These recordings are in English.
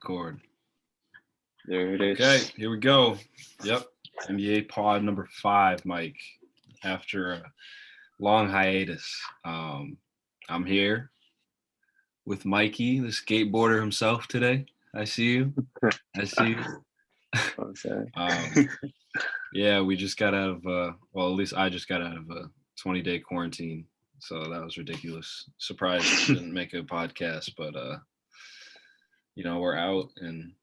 Record. There it Okay, is. here we go. Yep. NBA pod number 5, Mike. After a long hiatus. I'm here with Mikey, the skateboarder himself today. I see you. I see you. I'm sorry. Yeah, we just got out of well, at least I just got out of a 20-day quarantine. So that was ridiculous. Surprised didn't make a podcast, but we're out. And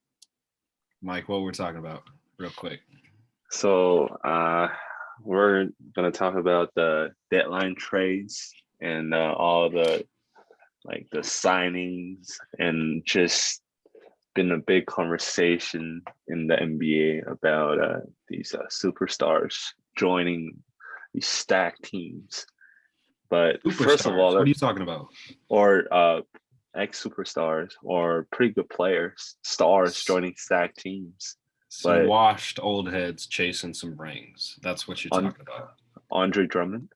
Mike, what we're talking about real quick. So we're gonna talk about the deadline trades and all the signings, and just been a big conversation in the NBA about these superstars joining these stacked teams. But first of all, Superstars. What are you talking about? or ex superstars or pretty good players, stars joining stacked teams. Some But washed old heads chasing some rings. That's what you're talking about. Andre Drummond,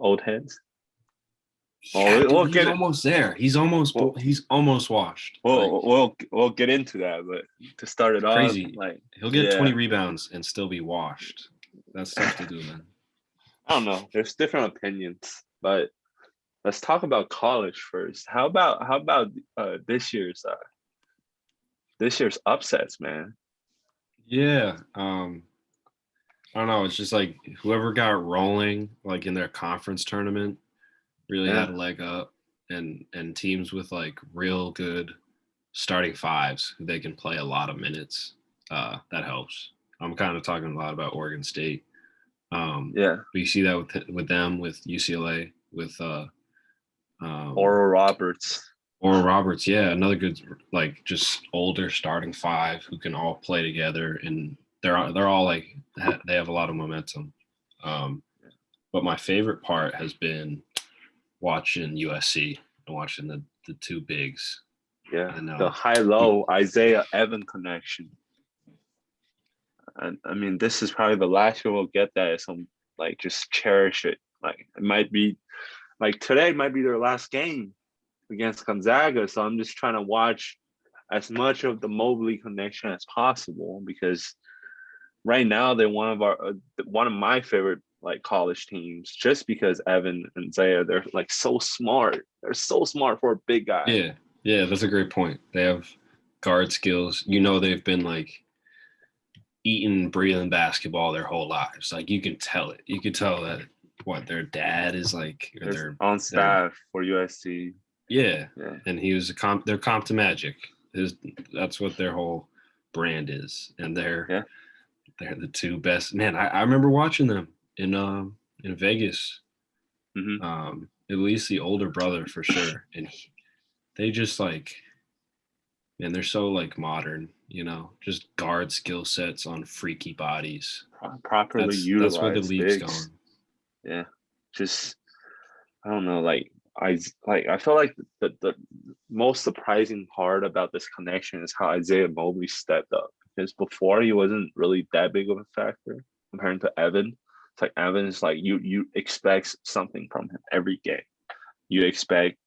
old heads. Yeah, dude, We'll he's get almost there. He's almost washed. we'll get into that, but to start it off, Crazy. He'll get 20 rebounds and still be washed. That's tough to do, man. I don't know. There's different opinions, but let's talk about college first. How about this year's upsets, man? Yeah. I don't know. It's just like whoever got rolling, like in their conference tournament, really had a leg up, and teams with like real good starting fives who they can play a lot of minutes. That helps. I'm kind of talking a lot about Oregon State. But you see that with them, with UCLA, with Oral Roberts. Yeah, another good, like, just older starting five who can all play together, and they're all like, they have a lot of momentum. But my favorite part has been watching USC and watching the two bigs. Yeah, the high-low Isaiah Evan connection. And I mean, this is probably the last year we'll get that. So like, just cherish it. Like, it might be like today might be their last game against Gonzaga. So I'm just trying to watch as much of the Mobley connection as possible, because right now they're one of my favorite like college teams, just because Evan and Zaya, they're like so smart. They're so smart for a big guy. Yeah, that's a great point. They have guard skills. They've been like eating, breathing basketball their whole lives. Like, you can tell it. You can tell that their dad is like, or they're on staff for USC. Yeah, and he was they're comp to Magic. That's what their whole brand is, and they're the two best. Man, I remember watching them in Vegas. Mm-hmm. At least the older brother for sure, and they just like, man, they're so like modern. Just guard skill sets on freaky bodies. Properly utilized. That's where the league's going. Yeah, just I don't know. I feel like the most surprising part about this connection is how Isaiah Mobley stepped up, because before he wasn't really that big of a factor compared to Evan. It's like Evan is like, you expect something from him every game. You expect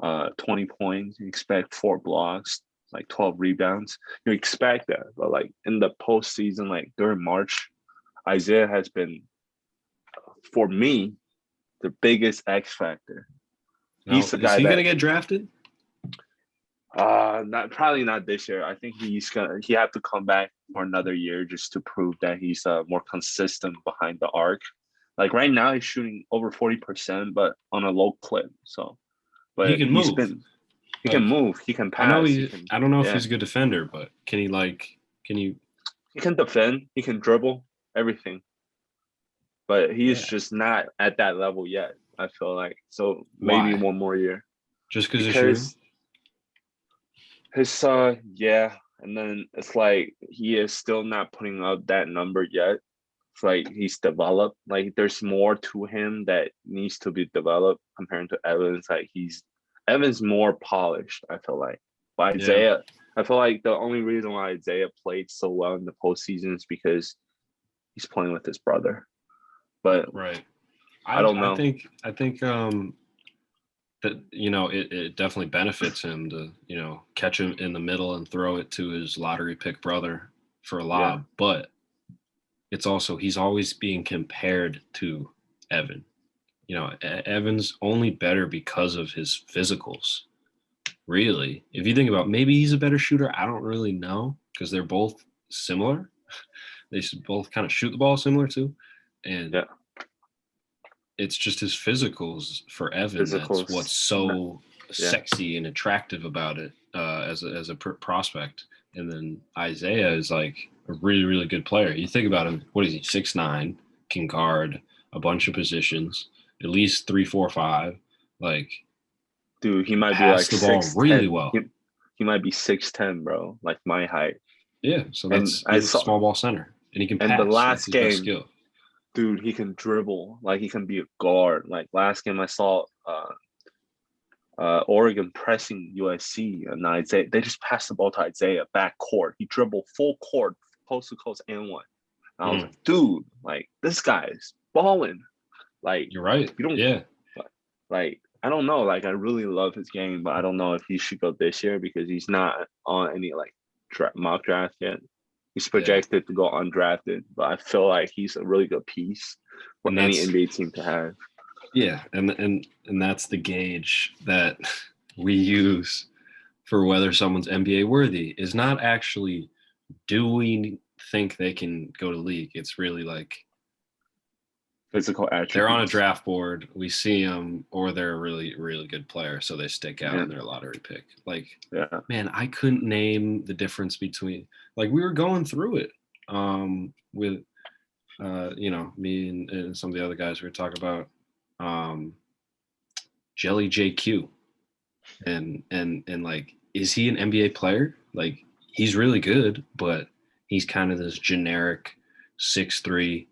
20 points, you expect 4 blocks, like 12 rebounds. You expect that. But like in the postseason, like during March, Isaiah has been, for me, the biggest X factor. He's the guy. Is he gonna get drafted? Probably not this year. I think he have to come back for another year just to prove that he's more consistent behind the arc. Like right now, he's shooting over 40%, but on a low clip. So, but he can move. He can move. He can pass. I don't know if he's a good defender, but can he He can defend. He can dribble. Everything. But he's just not at that level yet, I feel like. So maybe one more year. Just because his and then it's like he is still not putting up that number yet. It's like he's developed. Like, there's more to him that needs to be developed compared to Evans. Like, Evans more polished, I feel like. But Isaiah, I feel like the only reason why Isaiah played so well in the postseason is because he's playing with his brother. But right, I don't know. I think that it definitely benefits him to catch him in the middle and throw it to his lottery pick brother for a Yeah. lob, but it's also he's always being compared to Evan. Evan's only better because of his physicals. Really, if you think about maybe he's a better shooter, I don't really know because they're both similar. They both kind of shoot the ball similar too, and Yeah. it's just his physicals for Evan that's what's so sexy and attractive about it as a prospect. And then Isaiah is like a really, really good player. You think about him, what is he, 6'9", can guard a bunch of positions, at least 3, 4, 5. Like, dude, he might be like the ball 6'10". really well. He might be 6'10", bro, like my height. Yeah, so he's a small ball center, and he can pass. And the last game, skill. Dude, he can dribble. Like, he can be a guard. Like, last game I saw Oregon pressing USC, and Isaiah, they just passed the ball to Isaiah back court. He dribbled full court, coast to coast and one. And I was like, dude, like, this guy is balling. Like, you're right. You don't, yeah. Like, I don't know. Like, I really love his game, but I don't know if he should go this year because he's not on any like mock draft yet. He's projected to go undrafted, but I feel like he's a really good piece for any NBA team to have. Yeah, and that's the gauge that we use for whether someone's NBA worthy is not actually do we think they can go to league. It's really like physical attributes. They're on a draft board. We see them, or they're a really, really good player, so they stick out in their lottery pick. Like, man, I couldn't name the difference between. Like, we were going through it with, me and some of the other guys we were talking about. Jelly JQ, and like, is he an NBA player? Like, he's really good, but he's kind of this generic 6'3",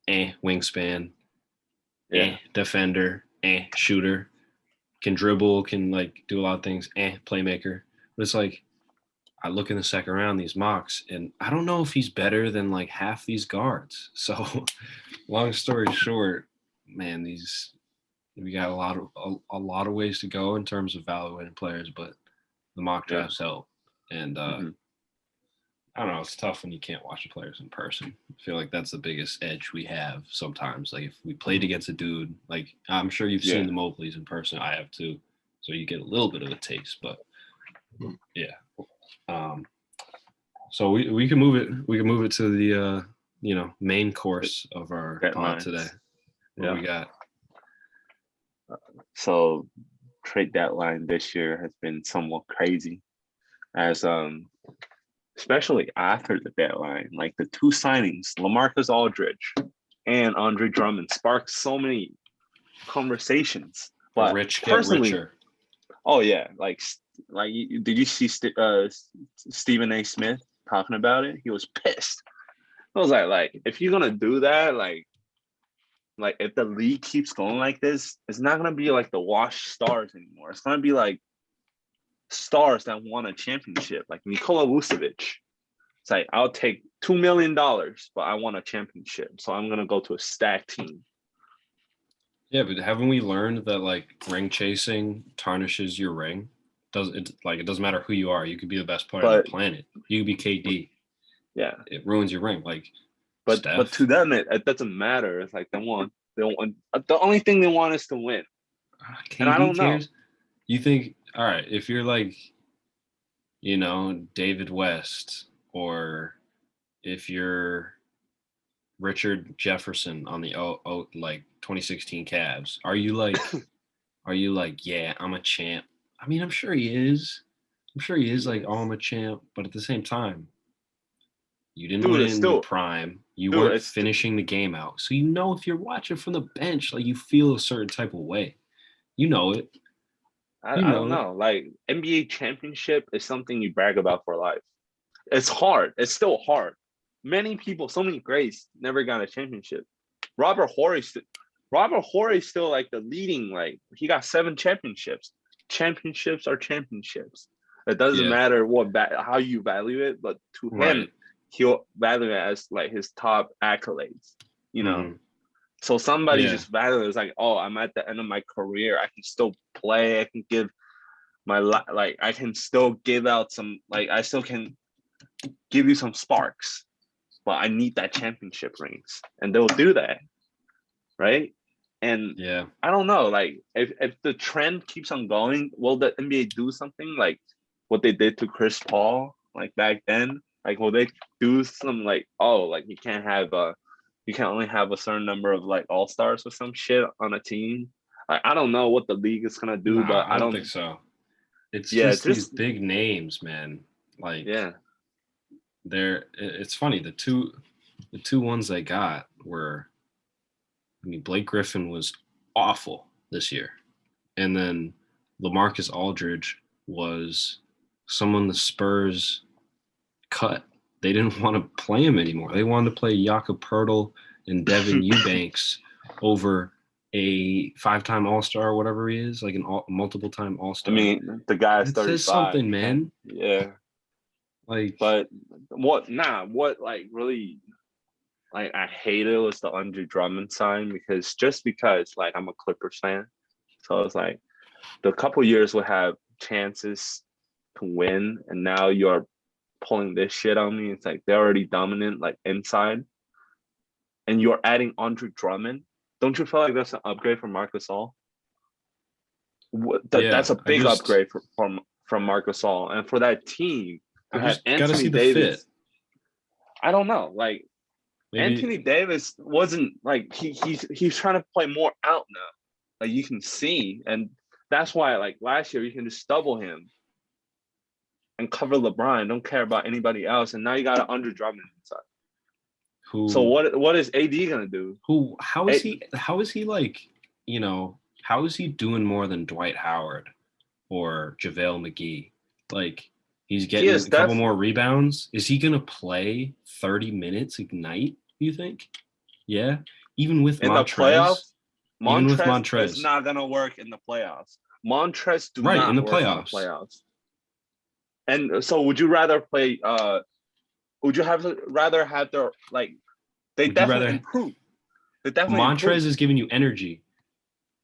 wingspan, defender, shooter, can dribble, can like do a lot of things, playmaker. But it's like, I look in the second round, these mocks, and I don't know if he's better than like half these guards. So, long story short, man, we got a lot of ways to go in terms of evaluating players, but the mock drafts help. And I don't know, it's tough when you can't watch the players in person. I feel like that's the biggest edge we have sometimes. Like, if we played against a dude, like, I'm sure you've seen the Mobleys in person. I have too. So you get a little bit of a taste, but yeah. So we can move it. We can move it to the main course of our pod today. What we got? So trade deadline this year has been somewhat crazy, as especially after the deadline, like the two signings, LaMarcus Aldridge and Andre Drummond, sparked so many conversations. But rich get richer. Oh yeah, like did you see Stephen A. Smith talking about it? He was pissed. I was like if you're gonna do that, like if the league keeps going like this, it's not gonna be like the washed stars anymore. It's gonna be like stars that won a championship, like Nikola Vucevic. It's like, I'll take $2 million, but I won a championship, so I'm gonna go to a stacked team. Yeah, but haven't we learned that like ring chasing tarnishes your ring? It doesn't matter who you are. You could be the best player on the planet. You could be KD. Yeah, it ruins your ring. Like, but to them it doesn't matter. It's like they want. The only thing they want is to win. KD and I don't know. You think, all right, if you're like, David West, or if you're Richard Jefferson on the 2016 Cavs, are you like, yeah, I'm a champ? I mean, I'm sure he is. Like, oh, I'm a champ, but at the same time, you didn't win in the prime. You weren't finishing the game out. So if you're watching from the bench, like, you feel a certain type of way. You know it. I don't know. Like, NBA championship is something you brag about for life. It's hard. It's still hard. Many people, so many greats, never got a championship. Robert Horry still like the leading. Like, he got 7 championships. Championships are championships. It doesn't matter how you value it, but to him, he'll value it as like his top accolades. So somebody Yeah. just value is like, oh, I'm at the end of my career. I can still play. I can give like I can still give out some like I still can give you some sparks, but I need that championship rings, and they'll do that, right? And Yeah. I don't know, like if the trend keeps on going, will the NBA do something like what they did to Chris Paul like back then? Like will they do some like, oh, like you can only have a certain number of like all-stars or some shit on a team? Like I don't know what the league is gonna do, but Nah, I I don't don't think so. It's yeah, just these just big names, man. Like yeah. it's funny. The two ones they got were, I mean, Blake Griffin was awful this year. And then LaMarcus Aldridge was someone the Spurs cut. They didn't want to play him anymore. They wanted to play Jakob Pertl and Devin Eubanks over a 5-time All-Star or whatever he is, like a multiple-time I All-Star. mean, the guy's That says 35. something, You can't, man. yeah. Like, But what like really like I hated was the Andre Drummond sign because like I'm a Clippers fan. So it's like the couple years will have chances to win, and now you're pulling this shit on me. It's like they're already dominant, like inside, and you're adding Andre Drummond. Don't you feel like that's an upgrade from Marc Gasol? That's yeah, a big upgrade from Marc Gasol, and for that team I to have just got to see Anthony the fit. Davis. I don't know, like Maybe Anthony Davis wasn't like he's trying to play more out now. Like you can see, and that's why like last year you can just double him and cover LeBron. Don't care about anybody else, and now you got an Andre Drummond inside. So who what is AD gonna do? how is A- he like, how is he doing more than Dwight Howard or JaVale McGee? Like, he's he getting is a couple def more rebounds. Is he gonna play 30 minutes a night, you think? Yeah. Even with in the Montrez. playoffs. Even with Montrez is Montrez. not gonna work in the playoffs. Montrez do Right, in not the work in the playoffs. playoffs. And so, would you rather play? Would you rather have their like? They Would you definitely rather improve. They definitely Montrez improve. is giving you energy.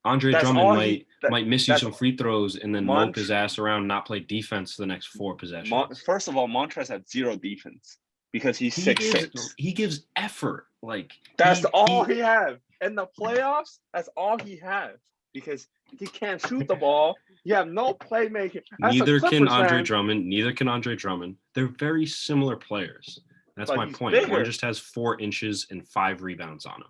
Andre That's Drummond all might he. That, might miss you that's some free throws and then mope his Mont. ass around, not play defense for the next 4 possessions. First of all, Montrez had zero defense because he's He six gives six. he gives effort. Like That's he all he he has in the playoffs. That's all he has because he can't shoot the ball. You have no playmaking. As a neither can Clippers Andre fan, Drummond. Neither can Andre Drummond. They're very similar players. That's but my he's point. One bigger, just has 4 inches and 5 rebounds on him.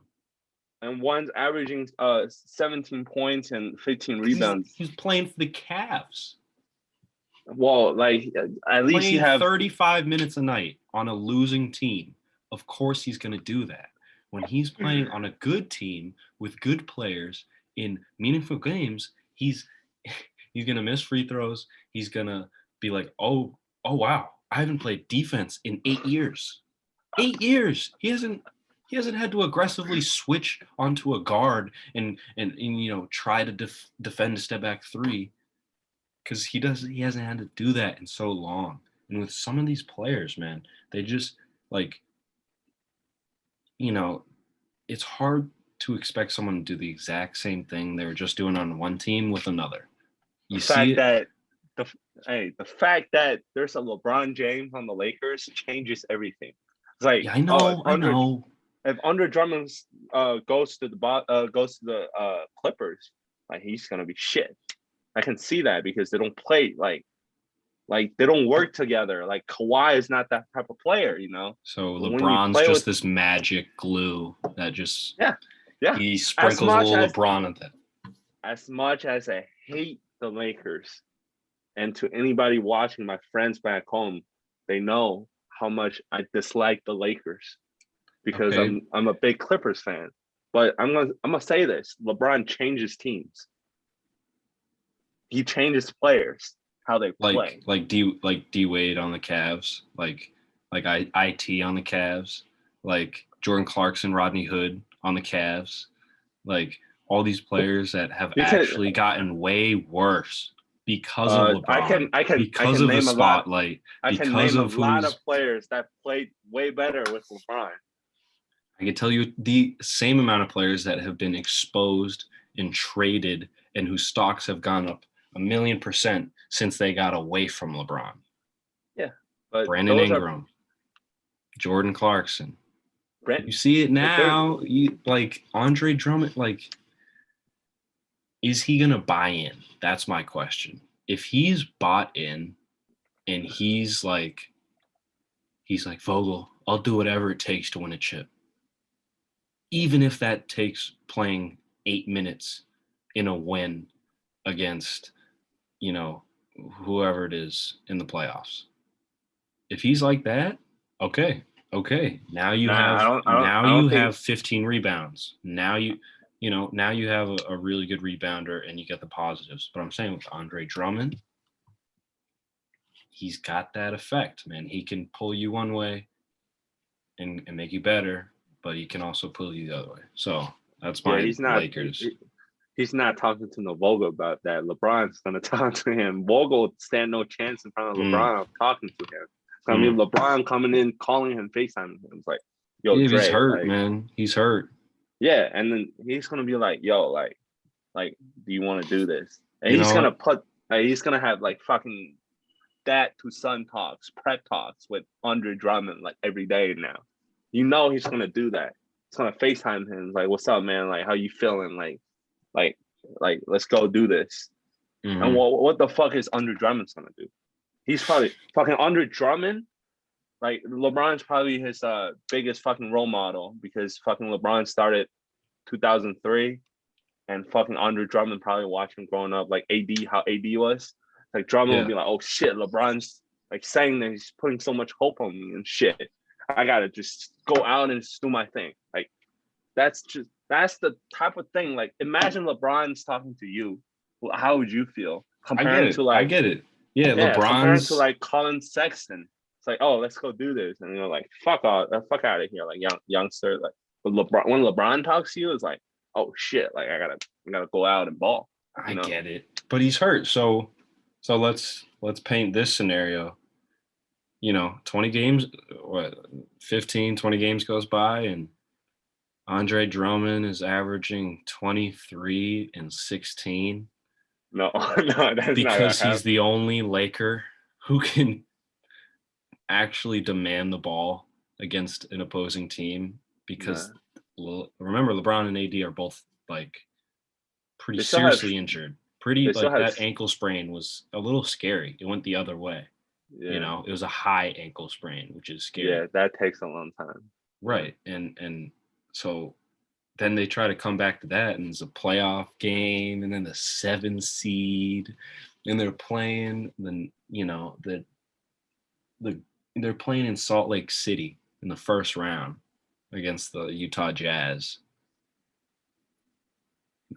and one's averaging 17 points and 15 He's rebounds. he's playing for the Cavs. Well, like at least you Playing have 35 minutes a night on a losing team. Of course he's going to do that. When he's playing on a good team with good players in meaningful games, he's going to miss free throws. He's going to be like, "Oh wow, I haven't played defense in 8 years." 8 years. He hasn't had to aggressively switch onto a guard and try to defend a step back three, because he hasn't had to do that in so long. And with some of these players, man, they just like, it's hard to expect someone to do the exact same thing they were just doing on one team with another. You see it. The fact that there's a LeBron James on the Lakers changes everything. It's like, Yeah, I know. If Andre Drummond goes to the Clippers, like he's gonna be shit. I can see that because they don't play like they don't work together. Like Kawhi is not that type of player, you know. So But when you LeBron's play just with this magic glue that just yeah, he sprinkles a little LeBron on that. as much as I hate the Lakers, and to anybody watching, my friends back home, they know how much I dislike the Lakers because Okay. I'm a big Clippers fan. But I'm gonna say this: LeBron changes teams. He changes players how they play. Like D Wade on the Cavs, like IT on the Cavs, like Jordan Clarkson, Rodney Hood on the Cavs, like all these players that have actually gotten way worse because of LeBron, because of the spotlight, I can because name a of lot of who's players that played way better with LeBron. I can tell you the same amount of players that have been exposed and traded and whose stocks have gone up 1,000,000% since they got away from LeBron. Yeah, but Brandon those are Ingram, Jordan Clarkson. Brent. You see it Like they're now. Like Andre Drummond, like, is he gonna buy in? That's my question. If he's bought in and he's like Vogel, I'll do whatever it takes to win a chip. Even if that takes playing 8 minutes in a win against, whoever it is in the playoffs. If he's like that, okay. Now you nah. have I don't think. 15 rebounds. Now now you have a really good rebounder and you get the positives. But I'm saying with Andre Drummond, he's got that effect, man. He can pull you one way and make you better, but he can also pull you the other way. So that's Yeah, my Lakers. He's not talking to no Vogel about that. LeBron's gonna talk to him. Vogel stand no chance in front of LeBron of talking to him. It's gonna be LeBron coming in, calling him, FaceTiming him. It's like, yo, Yeah, Dre, he's hurt, like, man. He's hurt. yeah, and then he's gonna be like, yo, like, do you want to do this? And You he's know gonna what? put, he's gonna have like fucking dad to son talks, prep talks with Andre Drummond like every day now. You know he's gonna do that. He's gonna FaceTime him, like, what's up, man? Like, how you feeling? Like, let's go do this. And Mm-hmm. what the fuck is Andre Drummond's gonna do? He's probably fucking Andre Drummond. Like LeBron's probably his biggest fucking role model because fucking LeBron started 2003, and fucking Andre Drummond probably watched him growing up, like AD, how AD was. Like Drummond would Yeah. be like, oh shit, LeBron's like saying that he's putting so much hope on me and shit. I gotta just go out and just do my thing. Like that's the type of thing. Like imagine LeBron's talking to you. How would you feel I get comparing it. to I like, get it. Yeah, comparing to LeBron's like Colin Sexton? It's like, oh, let's go do this, and you're like, fuck out of here, like youngster. Like, but LeBron, when LeBron talks to you, it's like, oh shit, like I gotta go out and ball. I get it. But he's hurt. So let's paint this scenario. 20 games, 15, 20 games goes by and Andre Drummond is averaging 23 and 16 No, no, that's not gonna because he's happen. the only Laker who can actually demand the ball against an opposing team because remember LeBron and AD are both like pretty They still have, seriously injured. Pretty they still like have, that ankle sprain was a little scary. It went the other way. yeah, It was a high ankle sprain, which is scary. yeah, that takes a long time. Right. And so then they try to come back to that and it's a playoff game and then the 7 seed and they're playing they're playing in Salt Lake City in the first round against the Utah Jazz.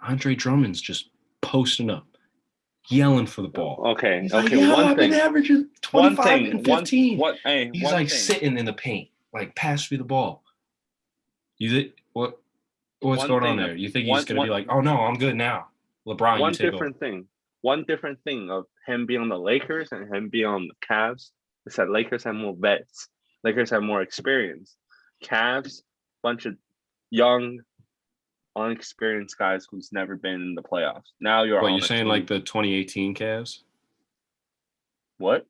Andre Drummond's just posting up, yelling for the ball. Okay, He's okay. like, yeah, One I've been thing, averaging one 25 thing, and 15. He's one like thing, sitting in the paint, like pass me the ball. You think what's one going on thing, there? You think he's one, gonna be one, like, oh no, I'm good now. LeBron, you one take over. different thing. One different thing of him being on the Lakers and him being on the Cavs is that Lakers have more vets. Lakers have more experience. Cavs, bunch of young, unexperienced guys who's never been in the playoffs. Now you're What, on you a saying team. like the 2018 Cavs? What?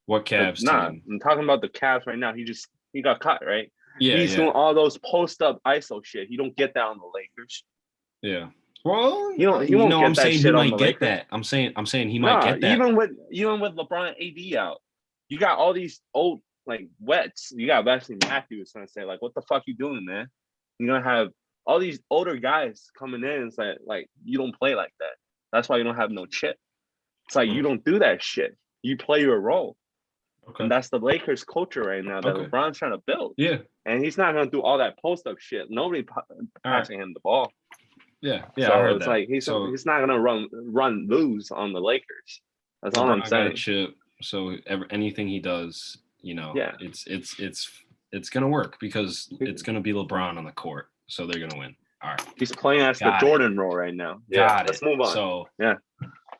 What Cavs Nah, team? I'm talking about the Cavs right now. He got cut, right? Yeah, He's doing all those post up ISO shit. He don't get that on the Lakers. yeah. Well, He won't I'm get that saying he shit on might the get Lakers. that. I'm saying he might Nah, get that. even with LeBron AD out, you got all these old like wets. You got Wesley Matthews gonna say like, "What the fuck you doing, man?" You're gonna have all these older guys coming in and say like, "You don't play like that." That's why you don't have no chip. It's like you don't do that shit. You play your role, Okay. and that's the Lakers culture right now that LeBron's trying to build. Yeah. And he's not gonna do all that post up shit. Nobody passing him the ball. Yeah. So I heard it's that. like he's not gonna run lose on the Lakers. That's all I'm saying. Got a chip, so anything he does, it's gonna work because it's gonna be LeBron on the court, so they're gonna win. All right. He's playing as the Jordan role right now. Yeah. Let's move on. So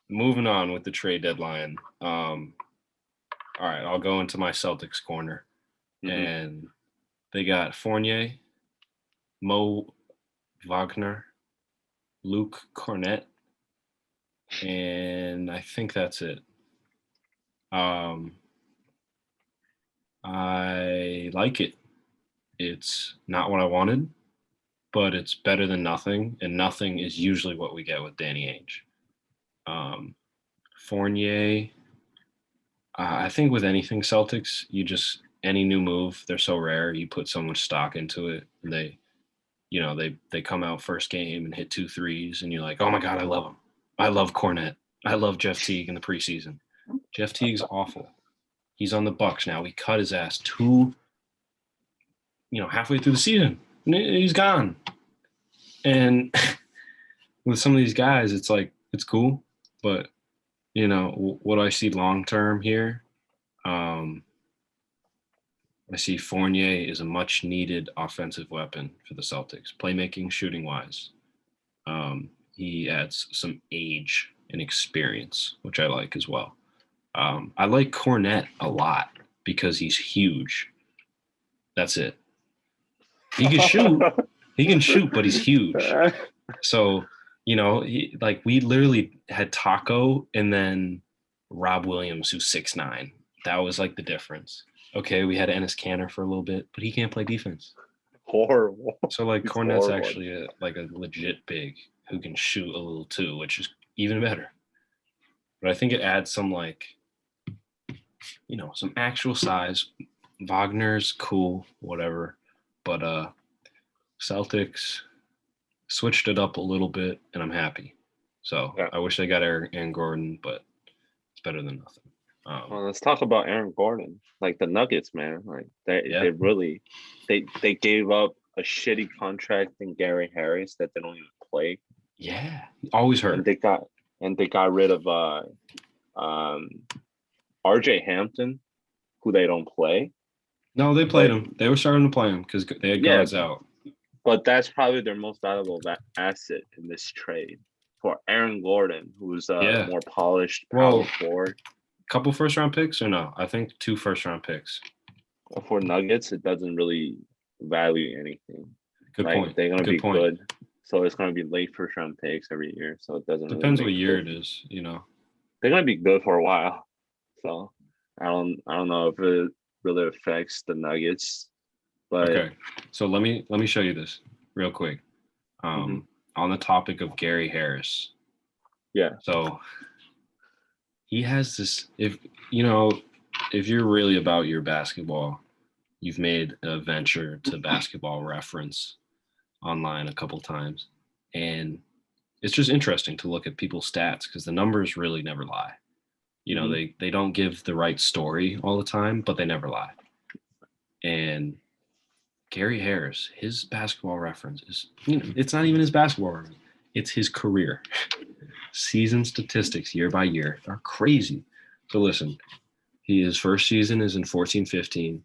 moving on with the trade deadline. All right, I'll go into my Celtics corner, and they got Fournier, Mo Wagner, Luke Cornett, and I think that's it. I like it. It's not what I wanted, but it's better than nothing, and nothing is usually what we get with Danny Ainge. Fournier, I think with anything Celtics, you just any new move, they're so rare. You put so much stock into it, and they come out first game and hit 2 threes, and you're like, oh my god, I love him. I love Cornette. I love Jeff Teague in the preseason. Jeff Teague's awful. He's on the Bucks now. We cut his ass halfway through the season, and he's gone. And with some of these guys, it's like it's cool, but what do I see long term here? I see Fournier is a much needed offensive weapon for the Celtics, playmaking, shooting wise. He adds some age and experience, which I like as well. I like Cornette a lot because he's huge. That's it. He can shoot. He can shoot, but he's huge. So, we literally had Taco and then Rob Williams, who's 6'9". That was like the difference. Okay, we had Enes Kanter for a little bit, but he can't play defense. Horrible. So Cornette's actually a legit big who can shoot a little too, which is even better. But I think it adds some some actual size. Wagner's cool, whatever. But Celtics switched it up a little bit, and I'm happy. So yeah. I wish they got Aaron Gordon, but it's better than nothing. Well, let's talk about Aaron Gordon. Like the Nuggets, man. Like they really they gave up a shitty contract in Gary Harris that they don't even play. Yeah, always hurt. And they got rid of RJ Hampton, who they don't play. No, they played him. They were starting to play him because they had guards out. But that's probably their most valuable asset in this trade for Aaron Gordon, who's more polished power forward. Couple first-round picks or no? I think 2 first-round picks. For Nuggets, it doesn't really value anything. Good point. They're going to be good. So it's going to be late first-round picks every year. So it doesn't depends really what year it is, They're going to be good for a while. So I don't know if it really affects the Nuggets. But okay. So let me show you this real quick. On the topic of Gary Harris. Yeah. So he has this, if you're really about your basketball, you've made a venture to Basketball Reference online a couple times. And it's just interesting to look at people's stats because the numbers really never lie. They don't give the right story all the time, but they never lie. And Gary Harris, his Basketball Reference is, it's not even his basketball reference. It's his career. Season statistics year by year are crazy. So listen, his first season is in 14-15.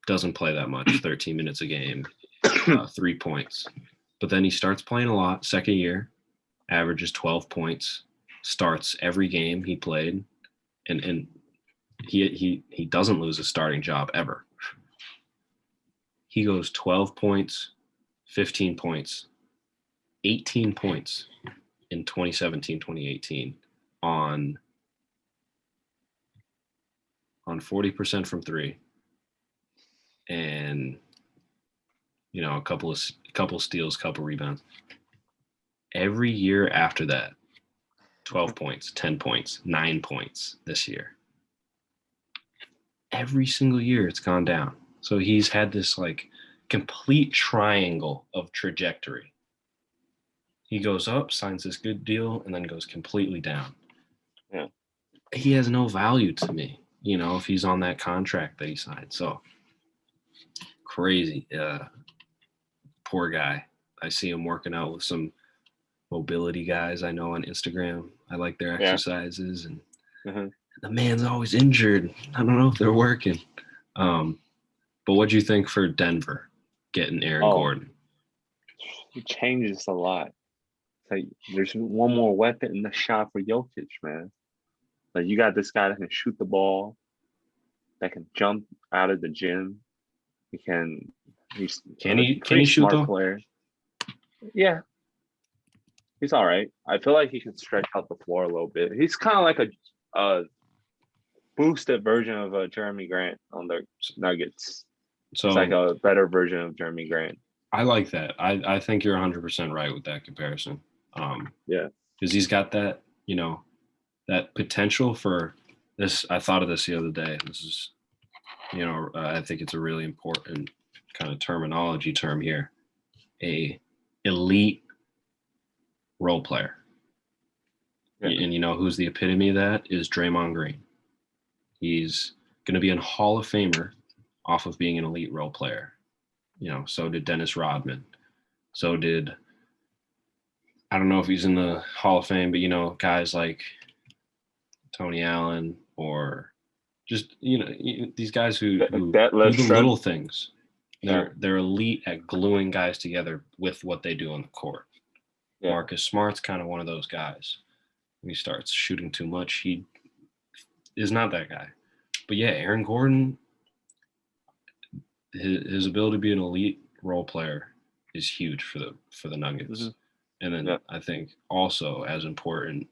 Doesn't play that much, 13 minutes a game, 3 points. But then he starts playing a lot. Second year, averages 12 points, starts every game he played, and he doesn't lose a starting job ever. He goes 12 points, 15 points, 18 points in 2017-2018 on 40% from 3 and a couple steals, couple rebounds. Every year after that, 12 points, 10 points, 9 points this year. Every single year it's gone down. So he's had this complete triangle of trajectory. He goes up, signs this good deal, and then goes completely down. Yeah. He has no value to me, if he's on that contract that he signed. So crazy. Poor guy. I see him working out with some mobility guys I know on Instagram. I like their exercises, and the man's always injured. I don't know if they're working. But what do you think for Denver getting Aaron Gordon? It changes a lot. There's one more weapon in the shot for Jokic, man. You got this guy that can shoot the ball, that can jump out of the gym. He can He's Can a he pretty shoot smart though? player. Yeah, he's all right. I feel like he can stretch out the floor a little bit. He's kind of like a boosted version of Jeremy Grant on the Nuggets. So It's like a better version of Jeremy Grant. I like that. I think you're 100% right with that comparison. Yeah, because he's got that, you know, that potential for this. I thought of this the other day. This is, you know, I think it's a really important kind of terminology term here. A elite role player. Yeah. And you know who's the epitome of that is Draymond Green. He's going to be a Hall of Famer off of being an elite role player. You know, so did Dennis Rodman. So did, I don't know if he's in the Hall of Fame, but you know, guys like Tony Allen or just, you know, these guys who do the little things. They're elite at gluing guys together with what they do on the court. Yeah. Marcus Smart's kind of one of those guys. When he starts shooting too much, he is not that guy. But yeah, Aaron Gordon, his ability to be an elite role player is huge for the Nuggets. Mm-hmm. And then I think also as important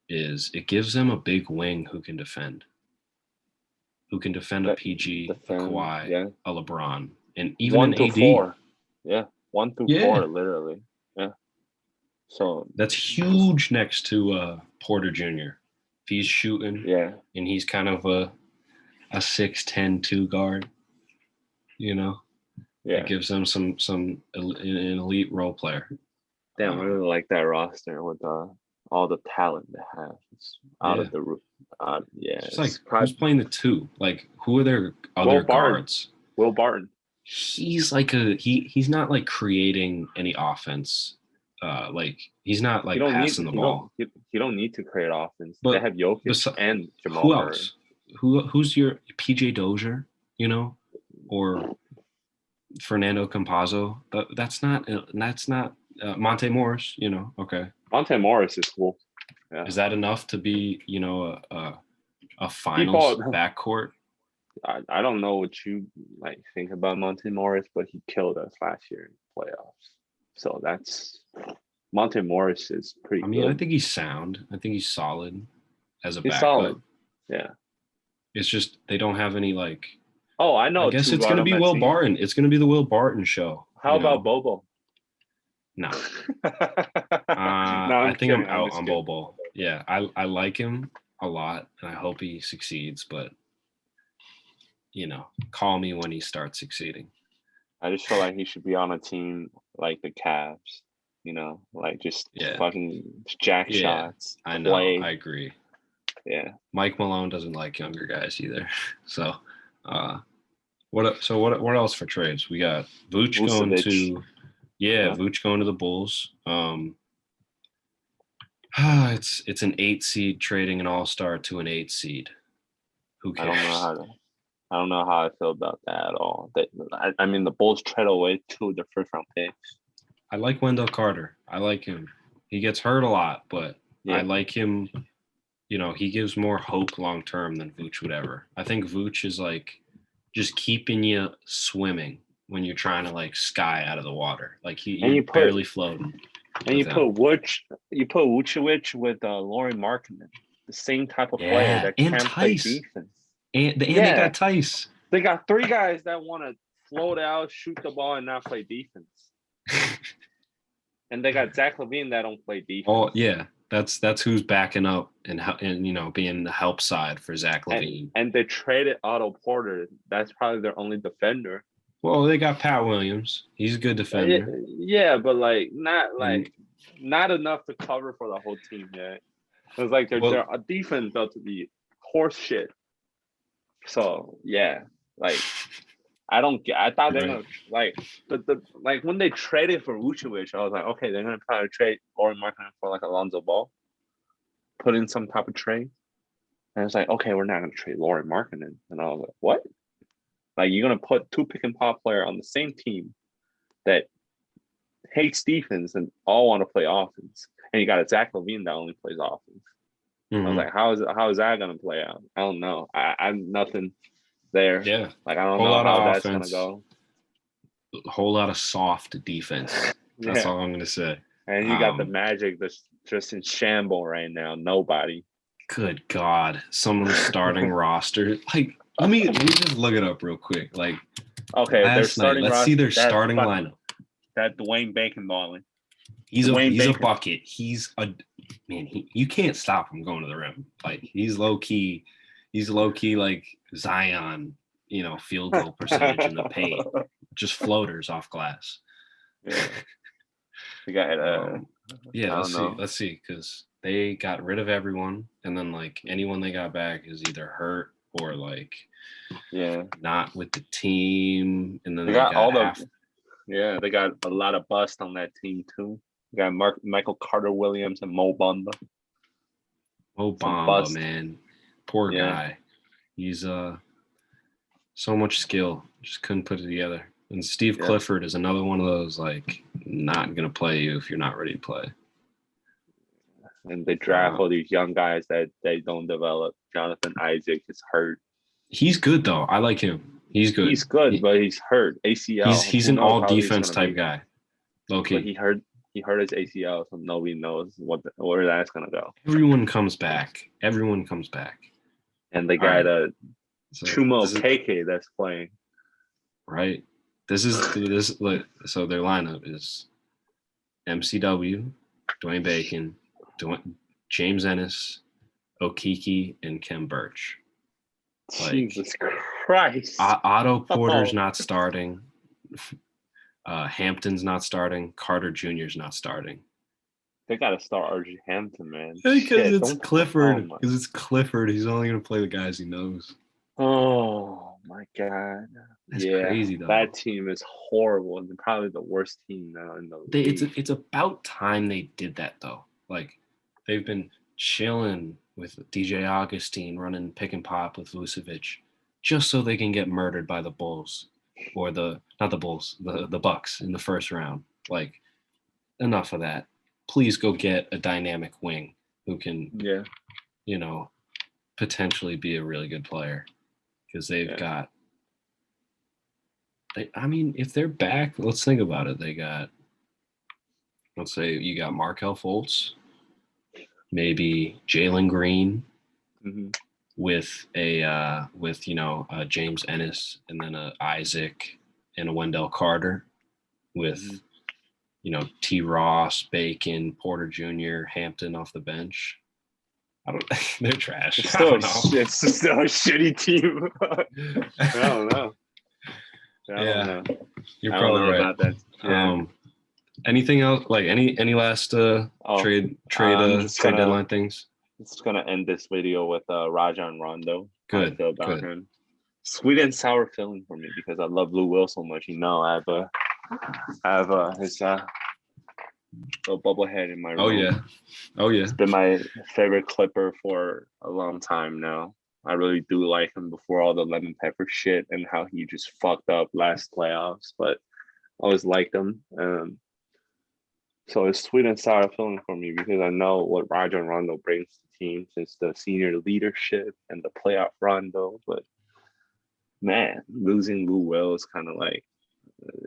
is it gives them a big wing who can defend. Who can defend a PG, a Kawhi, a LeBron, and even 1 through AD. 4. Yeah, 1 through 4, literally. Yeah. So that's huge next to Porter Jr. If he's shooting, and he's kind of a 6'10" 2 guard, you know, it gives them some an elite role player. Damn, I really like that roster with all the talent they have. It's out of the roof. It's like who's playing the 2? Like who are their other guards? Will Barton. He's like he's not like creating any offense. Like he's not like passing the ball. He don't need to create offense. But they have Jokic and Jamal who Murray. Else? Who's your PJ Dozier? You know, or Fernando Campazzo? That's not Monte Morris. You know, okay. Monte Morris is cool. Yeah. Is that enough to be, you know, a finals backcourt? I don't know what you like think about Monte Morris, but he killed us last year in playoffs. So that's Monte Morris is pretty. I mean, good. I think he's sound. I think he's solid as a backup. Solid. Yeah. It's just they don't have any like. Oh, I know. I guess it's going to be Will Barton. It's going to be the Will Barton show. How about Bobo? No. I think I'm out on Bobo. Yeah, I like him a lot, and I hope he succeeds. But you know, call me when he starts succeeding. I just feel like he should be on a team like the Cavs. You know, like just fucking jack shots. I know. I agree. Yeah. Mike Malone doesn't like younger guys either. So, what else for trades? We got Vooch going to. Vooch going to the Bulls. It's an 8 seed trading an all-star to an 8 seed. Who cares? I don't know how I feel about that at all. I mean, the Bulls trade away 2 of their first-round picks. I like Wendell Carter. I like him. He gets hurt a lot, but I like him. You know, he gives more hope long-term than Vooch would ever. I think Vooch is like just keeping you swimming when you're trying to like sky out of the water. Like you're barely floating. And you put Vucevic with Lauri Markkanen, the same type of player that can't play defense. And they got Tice. They got 3 guys that want to float out, shoot the ball, and not play defense. And they got Zach LaVine that don't play defense. Oh yeah, that's who's backing up and you know being the help side for Zach LaVine. And they traded Otto Porter. That's probably their only defender. Well, they got Pat Williams. He's a good defender. Yeah, but not enough to cover for the whole team yet. It's like their defense about to be horse shit. So like I thought they're gonna like when they traded for Vucevic, I was like, okay, they're gonna probably trade Lauri Markkanen for like Alonzo Ball, put in some type of trade. And it's like, okay, we're not gonna trade Lauri Markkanen. And I was like, what? Like you're gonna put 2 pick and pop player on the same team that hates defense and all want to play offense, and you got a Zach LaVine that only plays offense. Mm-hmm. I was like, how is that gonna play out? I don't know. I'm nothing there. Yeah, like I don't know how that's gonna go. a whole lot of soft defense. That's Yeah. all I'm gonna say. And you got the Magic that's just in shamble right now. Nobody. Good God, some of the starting roster. Like, let me just look it up real quick. Like Okay, their last night, starting let's see their roster, starting lineup. That Dwayne Bacon balling. He's a bucket. He's a man. You can't stop him going to the rim. Like he's low key. He's low key like Zion. Field goal percentage in the paint. Just floaters off glass. Yeah. We got yeah. Let's see, because they got rid of everyone, and then like anyone they got back is either hurt or like not with the team, and then they got all the they got a lot of bust on that team too. We got Michael Carter Williams and Mo Bamba. Mo Bamba, man, poor guy. He's so much skill, just couldn't put it together. And Steve Clifford is another one of those like not gonna play you if you're not ready to play. And they draft all these young guys that they don't develop. Jonathan Isaac is hurt. He's good though. I like him. He's good. He's good, but he's hurt. ACL. He's an all defense type guy. Okay. But he hurt his ACL, so nobody knows where that's gonna go. Everyone comes back. And they got Chuma Okeke that's playing. Right. So their lineup is MCW, Dwayne Bacon, James Ennis, Okeke, and Kem Birch. Jesus Christ. Otto Porter's not starting. Hampton's not starting. Carter Jr.'s not starting. They got to start RJ Hampton, man. Because it's Clifford. Because it's Clifford. He's only going to play the guys he knows. Oh, my God. That's crazy, though. That team is horrible. And probably the worst team now in the league. It's about time they did that, though. Like, they've been chilling with DJ Augustine running pick and pop with Vucevic just so they can get murdered by the Bulls. Or not the Bulls, the Bucks in the first round. Like, enough of that. Please go get a dynamic wing who can, potentially be a really good player. Because they've got, if they're back, let's think about it. They got, let's say you got Markelle Fultz, maybe Jalen Green with James Ennis, and then a Isaac and a Wendell Carter with, T. Ross, Bacon, Porter Jr., Hampton off the bench. They're trash. It's still a shitty team. I don't know. I don't know. You're probably right about that. Yeah. Anything else? Like any last trade deadline things? It's gonna end this video with Rajon Rondo. Good. About him. Sweet and sour feeling for me because I love Lou Will so much. I have his little bubblehead in my room. Oh yeah. It's been my favorite Clipper for a long time now. I really do like him before all the lemon pepper shit and how he just fucked up last playoffs, but I always liked him. So it's sweet and sour feeling for me because I know what Rajon Rondo brings to the team since the senior leadership and the playoff Rondo. But man, losing Lou Will is kind of like,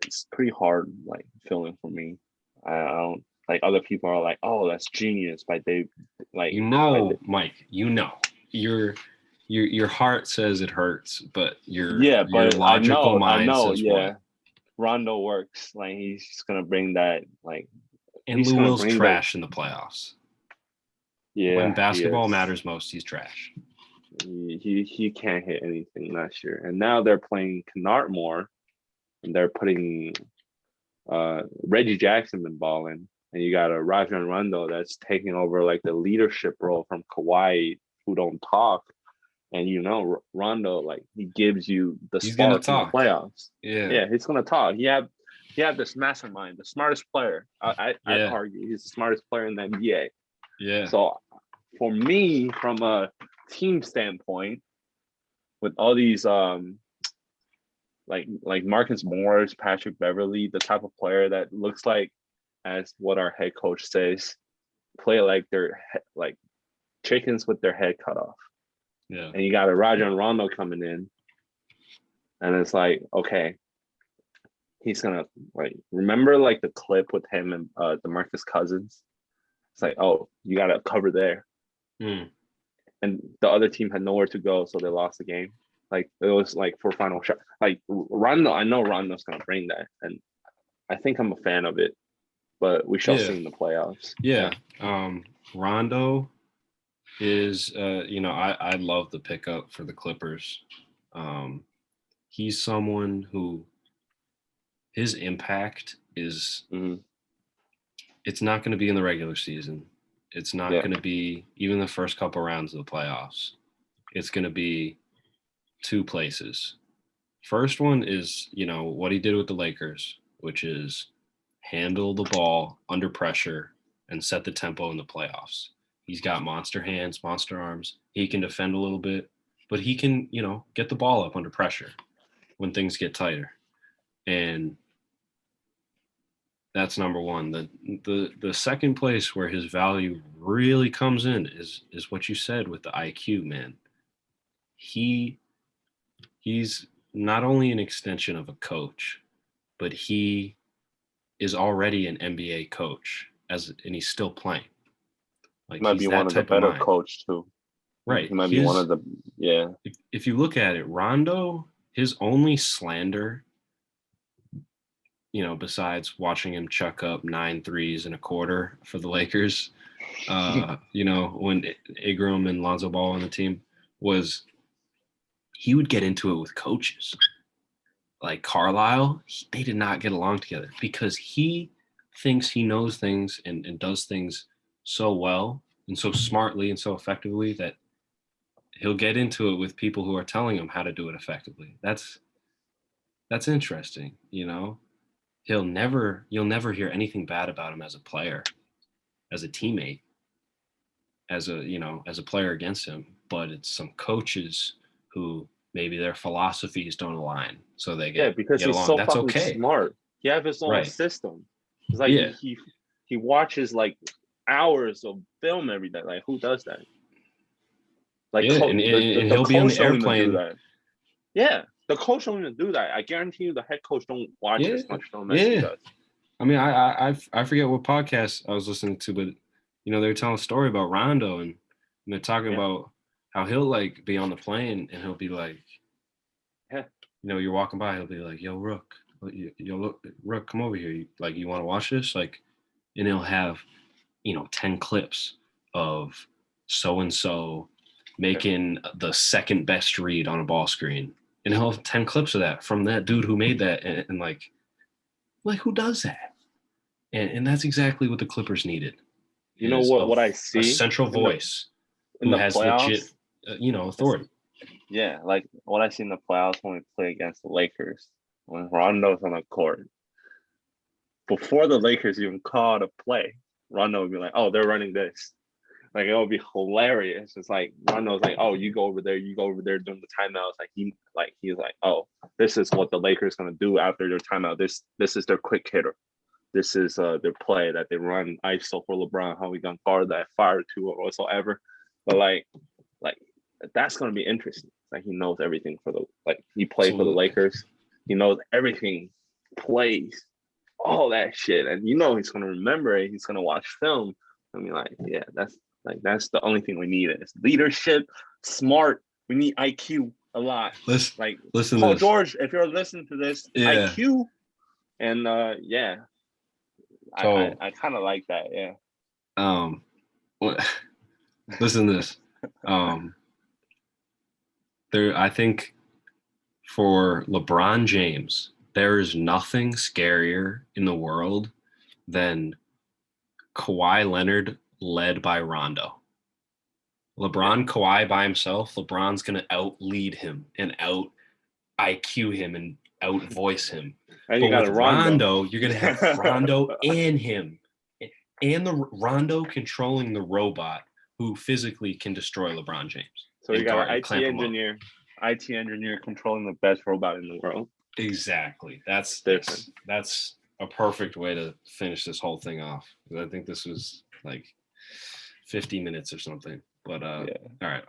it's pretty hard like feeling for me. I don't like other people are like, oh, that's genius, but they like Mike, your heart says it hurts, but your logical mind says what? Rondo works. Like he's just gonna bring that like. And Lou Will's trash in the playoffs. Yeah, when basketball matters most, he's trash. He can't hit anything last year, and now they're playing Kennard more, and they're putting Reggie Jackson been balling, and you got a Rajon Rondo that's taking over like the leadership role from Kawhi, who don't talk. And Rondo, like he gives you the spark in the playoffs. Yeah, he's gonna talk. He had this mastermind, the smartest player. I'd argue he's the smartest player in the NBA. Yeah. So for me, from a team standpoint, with all these like Marcus Morris, Patrick Beverly, the type of player that looks like, as what our head coach says, play like they're like chickens with their head cut off. Yeah. And you got a Rajon Rondo coming in, and it's like, okay, he's gonna like remember like the clip with him and DeMarcus Cousins. It's like, oh, you gotta cover there, and the other team had nowhere to go, so they lost the game. Like it was like for final shot. Like Rondo, I know Rondo's gonna bring that, and I think I'm a fan of it. But we shall see in the playoffs. Yeah. Rondo is, I love the pickup for the Clippers. He's someone who his impact is, it's not going to be in the regular season. It's not going to be even the first couple rounds of the playoffs. It's going to be two places. First one is, what he did with the Lakers, which is handle the ball under pressure and set the tempo in the playoffs. He's got monster hands, monster arms. He can defend a little bit, but he can, get the ball up under pressure when things get tighter. And that's number one. The second place where his value really comes in is what you said with the IQ, man. He's not only an extension of a coach, but he is already an NBA coach and he's still playing. Like might be one of the better coach too. Right. He might be one of the If you look at it, Rondo, his only slander, besides watching him chuck up 9 threes in a quarter for the Lakers, when Ingram and Lonzo Ball on the team, was he would get into it with coaches. Like Carlisle, they did not get along together because he thinks he knows things and does things so well and so smartly and so effectively that he'll get into it with people who are telling him how to do it effectively. That's interesting, You'll never hear anything bad about him as a player, as a teammate, as a player against him. But it's some coaches who maybe their philosophies don't align, so they get because get he's along. so That's fucking okay. smart. He have his own system. It's like he watches like hours of film every day. Like who does that? Like and he'll be on the airplane. Yeah, the coach don't even do that. I guarantee you, the head coach don't watch as much film as he does. I mean, I forget what podcast I was listening to, but they were telling a story about Rondo and they're talking about how he'll like be on the plane and he'll be like, you're walking by, he'll be like, yo, Rook, Rook, come over here. You want to watch this? Like, and he'll have, 10 clips of so-and-so making the second best read on a ball screen. And he'll have 10 clips of that from that dude who made that. And like who does that? And that's exactly what the Clippers needed. You know what I see? A central voice who has legit, authority. Yeah, like what I see in the playoffs when we play against the Lakers, when Rondo's on the court. Before the Lakers even call a play, Rondo would be like, oh, they're running this. Like, it would be hilarious. It's like Rondo's like, oh, you go over there during the timeouts. He's like, oh, this is what the Lakers gonna do after their timeout. This is their quick hitter. This is their play that they run ISO for LeBron, how we gonna guard that fire to or whatsoever. But like that's gonna be interesting. Like he knows everything he played for the Lakers. He knows everything, plays, all that shit. And he's gonna remember it. He's gonna watch film. I mean, that's the only thing we need is leadership, smart. We need IQ a lot. Listen Paul George, if you're listening to this, IQ. And so, I kind of like that. Yeah. Listen to this. I think for LeBron James, there is nothing scarier in the world than Kawhi Leonard led by Rondo. Kawhi by himself, LeBron's going to out-lead him and out-IQ him and out-voice him. And but with Rondo, you're going to have Rondo and him. And the Rondo controlling the robot who physically can destroy LeBron James. So you got an IT engineer controlling the best robot in the world. Exactly. That's a perfect way to finish this whole thing off. I think this was like 50 minutes or something. But all right,